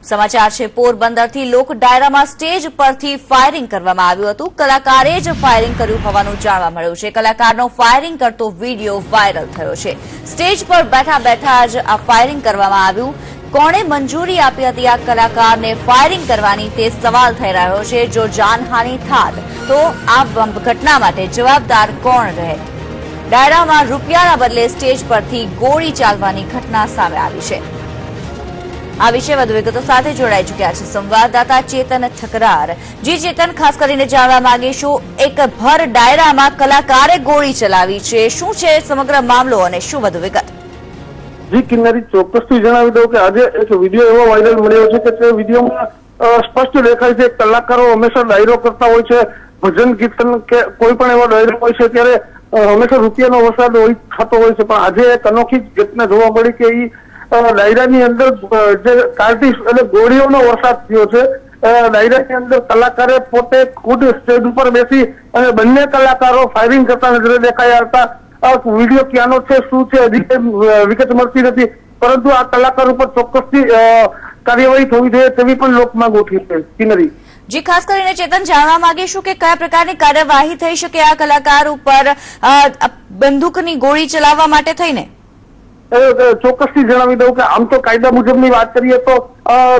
સમાચાર છે પોરબંદરથી લોક ડાયરામાં સ્ટેજ પરથી ફાયરિંગ કરવામાં આવ્યું હતું। કલાકારે જ ફાયરિંગ કર્યું હોવાનું જાણવા મળ્યું છે। કલાકારનો ફાયરિંગ કરતો વીડિયો વાયરલ થયો છે। સ્ટેજ પર બેઠા બેઠા જ આ ફાયરિંગ કરવામાં આવ્યું। કોણે મંજૂરી આપી હતી આ કલાકારને ફાયરિંગ કરવાની તે સવાલ થઈ રહ્યો છે। જો જાનહાનિ થાત તો આ ઘટના માટે જવાબદાર કોણ રહે? ડાયરામાં રૂપિયાના બદલે સ્ટેજ પરથી ગોળી ચાલવાની ઘટના સામે આવી છે। આ વિશે વધુ વિગતો સાથે જોડાઈ ચૂક્યા છે સંવાદદાતા ચેતન ઠકરાર। જી ચેતન, ખાસ કરીને જાણવા માંગીશું, એક ભર ડાયરામાં કલાકારે ગોળી ચલાવી છે, શું છે સમગ્ર મામલો અને શું વધુ વિગત? જી કિન્નરી, ચોક્કસથી જણાવી દઉં કે આજે એક વિડીયો એવો વાયરલ મળ્યો છે કે તે વિડીયોમાં સ્પષ્ટ દેખાય છે કલાકારો હંમેશા ડાયરો કરતા હોય છે, ભજન કીર્તન કે કોઈ પણ એવો ડાયરો હોય છે ત્યારે હંમેશા રૂપિયાનો વરસાદ થતો હોય છે। પણ આજે એક અનોખી ઘટના જોવા મળી કે ડાયરાની અંદર જે કાર્ટિસ્ટ એટલે ગોળીઓનો વરસાદ થયો છે। ડાયરાની અંદર કલાકારે પોતે ખુદ સ્ટેજ ઉપર બેસી અને બંને કલાકારો ફાયરિંગ કરતા નજરે દેખાયા હતા। વિડીયો ક્યાંનો છે, શું છે, હજી વિગત મળતી નથી, પરંતુ આ કલાકાર ઉપર ચોક્કસથી કાર્યવાહી થવી જોઈએ તેવી પણ લોક માંગ ઉઠી છે। કિન્નરી જી, ખાસ કરીને ચેતન, જાણવા માંગીશું કે કયા પ્રકારની કાર્યવાહી થઈ શકે આ કલાકાર ઉપર બંદૂકની ગોળી ચલાવવા માટે થઈને? ચોક્કસથી જણાવી દઉં કે આમ તો કાયદા મુજબની વાત કરીએ તો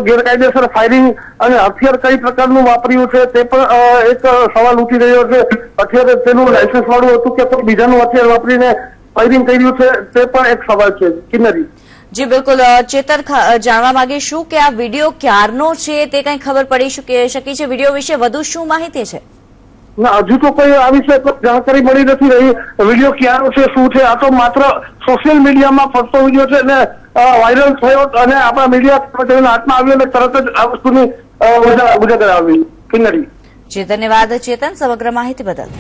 ગેરકાયદેસર ફાયરિંગ અને હથિયાર કઈ પ્રકારનું વાપર્યું છે તે પણ એક સવાલ ઉઠી રહ્યો છે। હથિયાર તેનું લાયસન્સ વાળું હતું કે કોઈ બીજાનું હથિયાર વાપરીને ફાયરિંગ કર્યું છે તે પણ એક સવાલ છે। કિન્નરી જી બિલકુલ, ચેતન, જાણવા માંગીશું કે આ વિડીયો ક્યારનો છે તે કઈ ખબર પડી શકી છે? વિડીયો વિશે વધુ શું માહિતી છે? ના, હજુ તો કોઈ આ વિશે જાણકારી મળી નથી રહી। વિડીયો ક્યાંનો છે, શું છે, આ તો માત્ર સોશિયલ મીડિયામાં ફરતો વિડીયો છે અને વાયરલ થયો અને આપણા મીડિયા હાથમાં આવ્યો અને તરત જ આ વસ્તુની ઉજાગર આવી। કિન્નરી જી, ધન્યવાદ ચેતન સમગ્ર માહિતી બદલ।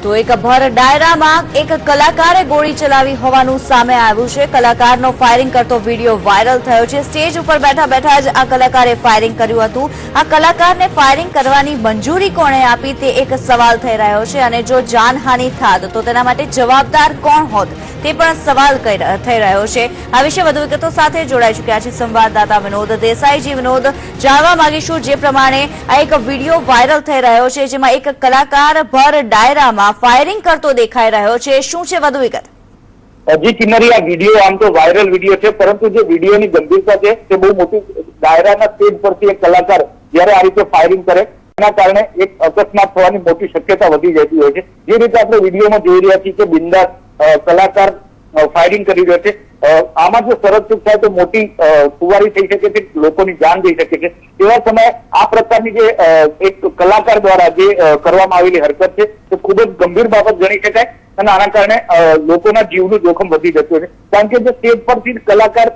તો એક ભર ડાયરામાં એક કલાકારે ગોળી ચલાવી હોવાનું સામે આવ્યું છે। કલાકારનો ફાયરિંગ કરતો વિડીયો વાયરલ થયો છે। સ્ટેજ ઉપર બેઠા બેઠા જ આ કલાકારે ફાયરિંગ કર્યું હતું। આ કલાકારને ફાયરિંગ કરવાની મંજૂરી કોણે આપી તે એક સવાલ થઈ રહ્યો છે અને જો જાનહાનિ થાત તો તેના માટે જવાબદાર કોણ હોત તે પણ સવાલ થઈ રહ્યો છે। આ વિશે વધુ વિગતો સાથે જોડાઈ ચૂક્યા છે સંવાદદાતા વિનોદ દેસાઈ। વિનોદ, જાણવા માંગીશું જે પ્રમાણે આ એક વિડીયો વાયરલ થઈ રહ્યો છે જેમાં એક કલાકાર ભર ડાયરામાં ફાયરિંગ કરતો દેખાઈ રહ્યો છે, શું છે વધુ વિગત? જી કિન્નરી, આ વિડીયો આમ તો વાયરલ વિડીયો છે, પરંતુ જે વિડીયોની ગંભીરતા છે તે બહુ મોટી। ડાયરાના સ્ટેજ પરથી એક કલાકાર જયારે આ રીતે ફાયરિંગ કરે એના કારણે એક અકસ્માત થવાની મોટી શક્યતા વધી જતી હોય છે। જે રીતે આપણે વિડીયોમાં જોઈ રહ્યા છીએ કે બિંદાસ કલાકાર ફાયરિંગ કરી રહ્યો છે, આમાં જો શરતચૂક થાય તો મોટી ખુવારી થઈ શકે છે, લોકોની જાન જઈ શકે છે। એવા સમયે આ પ્રકારની જે એક કલાકાર દ્વારા જે કરવામાં આવેલી હરકત છે તે ખૂબ જ ગંભીર બાબત ગણી શકાય અને આના કારણે લોકોના જીવનું જોખમ વધી જતું હોય છે। કારણ કે જે સ્ટેજ પરથી કલાકાર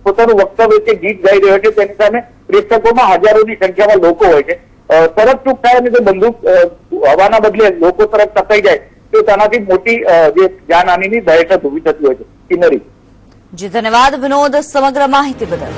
પોતાનું વક્તવ્ય કે ગીત ગાઈ રહ્યો છે તેની સામે પ્રેક્ષકોમાં હજારોની સંખ્યામાં લોકો હોય છે। શરતચૂક થાય અને જો બંદૂક હવાના બદલે લોકો તરફ ટકાઈ જાય તો તેનાથી મોટી જે જાનહાનિની દહેશત ઉભી થતી હોય છે। કિન્નરી જી, ધન્યવાદ વિનોદ સમગ્ર માહિતી બદલ।